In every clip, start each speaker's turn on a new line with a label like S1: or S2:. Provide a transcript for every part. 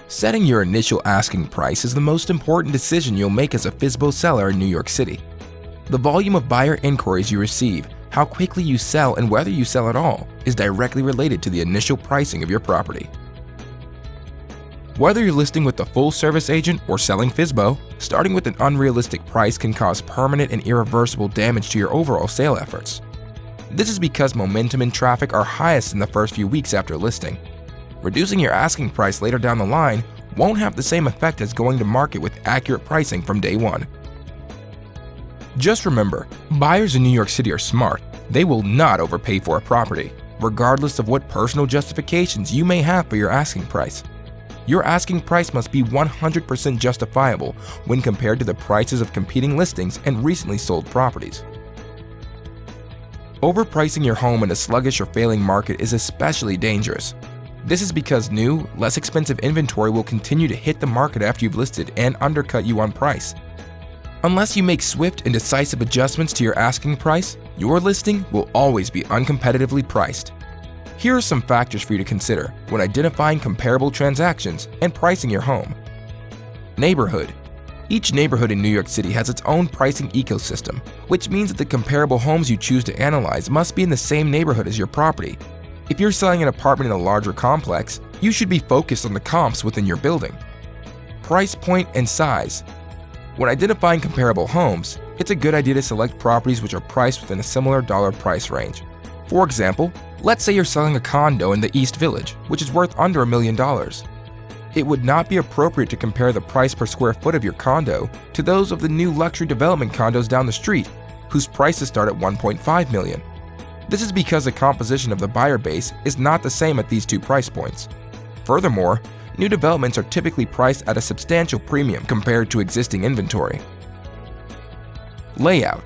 S1: Setting your initial asking price is the most important decision you'll make as a FSBO seller in New York City. The volume of buyer inquiries you receive, how quickly you sell, and whether you sell at all is directly related to the initial pricing of your property. Whether you're listing with a full-service agent or selling FSBO, starting with an unrealistic price can cause permanent and irreversible damage to your overall sale efforts. This is because momentum and traffic are highest in the first few weeks after listing. Reducing your asking price later down the line won't have the same effect as going to market with accurate pricing from day one. Just remember, buyers in New York City are smart. They will not overpay for a property, regardless of what personal justifications you may have for your asking price. Your asking price must be 100% justifiable when compared to the prices of competing listings and recently sold properties. Overpricing your home in a sluggish or failing market is especially dangerous. This is because new, less expensive inventory will continue to hit the market after you've listed and undercut you on price. Unless you make swift and decisive adjustments to your asking price, your listing will always be uncompetitively priced. Here are some factors for you to consider when identifying comparable transactions and pricing your home. Neighborhood. Each neighborhood in New York City has its own pricing ecosystem, which means that the comparable homes you choose to analyze must be in the same neighborhood as your property. If you're selling an apartment in a larger complex, you should be focused on the comps within your building. Price point and size. When identifying comparable homes, it's a good idea to select properties which are priced within a similar dollar price range. For example, let's say you're selling a condo in the East Village, which is worth under $1 million. It would not be appropriate to compare the price per square foot of your condo to those of the new luxury development condos down the street, whose prices start at $1.5 million. This is because the composition of the buyer base is not the same at these two price points. Furthermore, new developments are typically priced at a substantial premium compared to existing inventory. Layout.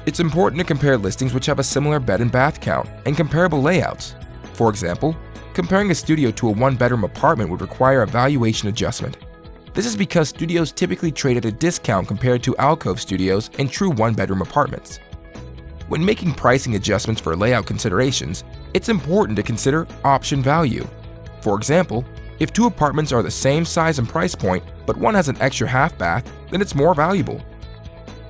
S1: It's important to compare listings which have a similar bed and bath count and comparable layouts. For example, comparing a studio to a one-bedroom apartment would require a valuation adjustment. This is because studios typically trade at a discount compared to alcove studios and true one-bedroom apartments. When making pricing adjustments for layout considerations, it's important to consider option value. For example, if two apartments are the same size and price point, but one has an extra half bath, then it's more valuable.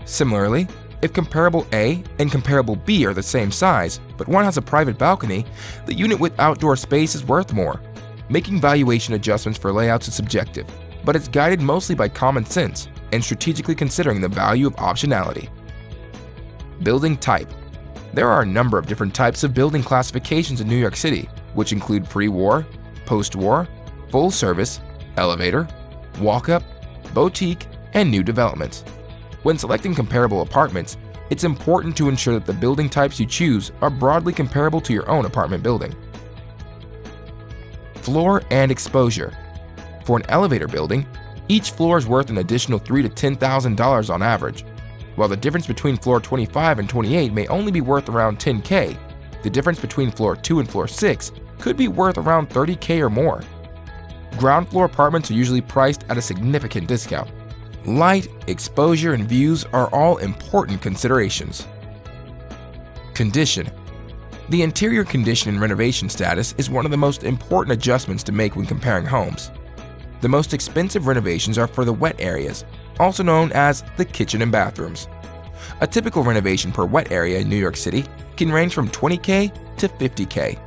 S1: Similarly, if comparable A and comparable B are the same size, but one has a private balcony, the unit with outdoor space is worth more. Making valuation adjustments for layouts is subjective, but it's guided mostly by common sense and strategically considering the value of optionality. Building type. There are a number of different types of building classifications in New York City, which include pre-war, post-war, full service, elevator, walk-up, boutique, and new developments. When selecting comparable apartments, it's important to ensure that the building types you choose are broadly comparable to your own apartment building. Floor and exposure. For an elevator building, each floor is worth an additional $3,000 to $10,000 on average. While the difference between floor 25 and 28 may only be worth around $10K, the difference between floor 2 and floor 6 could be worth around $30K or more. Ground floor apartments are usually priced at a significant discount. Light, exposure, and views are all important considerations. Condition. The interior condition and renovation status is one of the most important adjustments to make when comparing homes. The most expensive renovations are for the wet areas, also known as the kitchen and bathrooms. A typical renovation per wet area in New York City can range from $20K to $50K.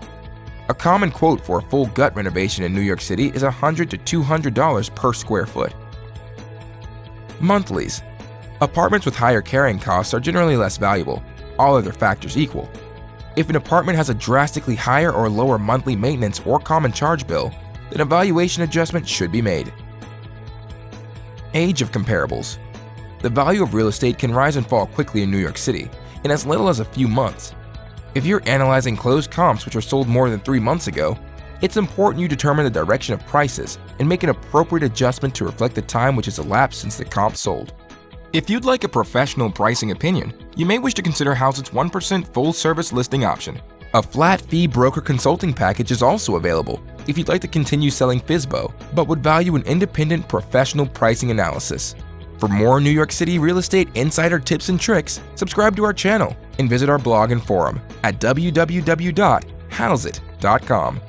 S1: A common quote for a full gut renovation in New York City is $100 to $200 per square foot. Monthlies. Apartments with higher carrying costs are generally less valuable, all other factors equal. If an apartment has a drastically higher or lower monthly maintenance or common charge bill, then a valuation adjustment should be made. Age of comparables. The value of real estate can rise and fall quickly in New York City, in as little as a few months. If you're analyzing closed comps which were sold more than 3 months ago, it's important you determine the direction of prices and make an appropriate adjustment to reflect the time which has elapsed since the comp sold. If you'd like a professional pricing opinion, you may wish to consider Houseit's 1% full-service listing option. A flat-fee broker consulting package is also available if you'd like to continue selling FSBO, but would value an independent professional pricing analysis. For more New York City real estate insider tips and tricks, subscribe to our channel and visit our blog and forum at www.hauseit.com.